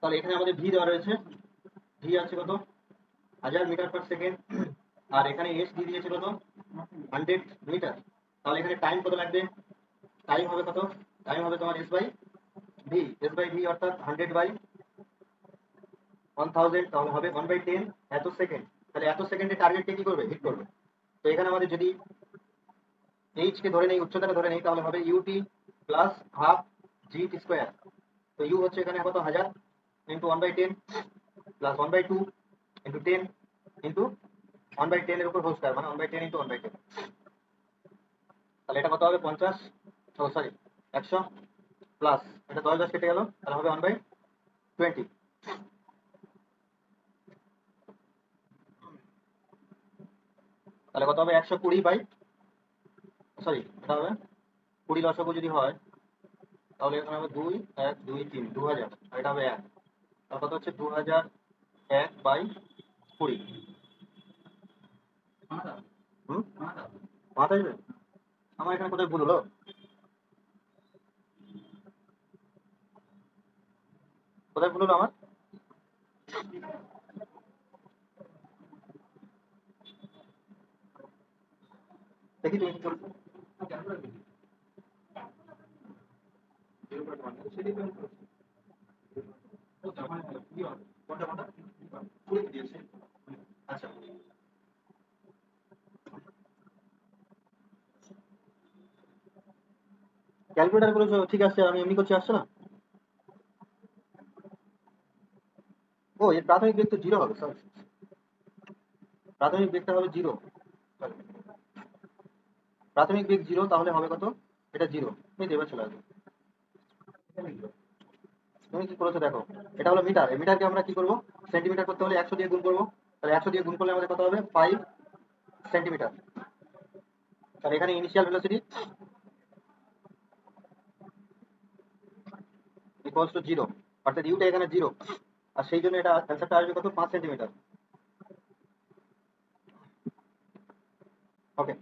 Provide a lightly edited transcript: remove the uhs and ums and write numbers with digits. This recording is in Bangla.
তাহলে এখানে আমাদের ভি দেওয়া রয়েছে, ভি আছে কত 1000 মিটার পার সেকেন্ড, আর এখানে এস দিয়ে দিয়েছে কত 100 মিটার। তাহলে এখানে টাইম কত লাগবে, টাইম হবে কত, টাইম হবে তোমার S by V, S by V অর্থাৎ 100 বাই 1000, তাহলে হবে 1/10 এত সেকেন্ড। তাহলে এত সেকেন্ডে টার্গেটকে কি করবে, হিট করবে। তো এখানে আমাদের যদি এইচ কে ধরে নেই, উচ্চতাটা ধরে নেই, তাহলে হবে ইউটি প্লাস হাফ জি টি স্কোয়ার। তো ইউ হচ্ছে এখানে কত 1000 ইন্টু 1/10 প্লাস 1/2 ইন্টু 10 ইন্টু 1/10 এর উপর হোল স্কয়ার, মানে 1/10 ইন্টু 1/10। তাহলে এটা কত হবে 50, ও সরি 100, প্লাস এটা 10 10 কেটে গেল, তাহলে হবে 1/20। তাহলে কত হবে 120 বাই, সরি এটা হবে 20 লসাগু যদি হয়, তাহলে এখানে হবে 2 1 2 3 2000, আর এটা হবে 1, তাহলে কত হচ্ছে 2001/20। হুম, মাথা আসবে। আমার এখানে কোথায় ভুল হলো, কোথায় ভুল হলো আমার, দেখি তুমি কি করছো। আচ্ছা, ক্যালকুলেটার করেছো ঠিক আছে, আমি এমনি করছি আসছে না। ও এর প্রাথমিক বেগ তো জিরো হবে, সরি প্রাথমিক বেগটা হবে জিরো, প্রাথমিক বেগ জিরো, তাহলে হবে কত, এটা জিরো, এই দেবে চলে আসবে। তুমি কি করেছো দেখো, এটা হলো মিটার, এই মিটারকে আমরা কি করবো, সেন্টিমিটার করতে হলে 100 দিয়ে গুণ করবো। তাহলে 100 দিয়ে গুণ করলে আমাদের কত হবে 5 সেন্টিমিটার। তাহলে এখানে initial velocity equals to zero, অর্থাৎ ইউটা এখানে জিরো, আর সেই জন্য এটা অ্যান্সারটা আসবে কত 5 সেন্টিমিটার। ওকে।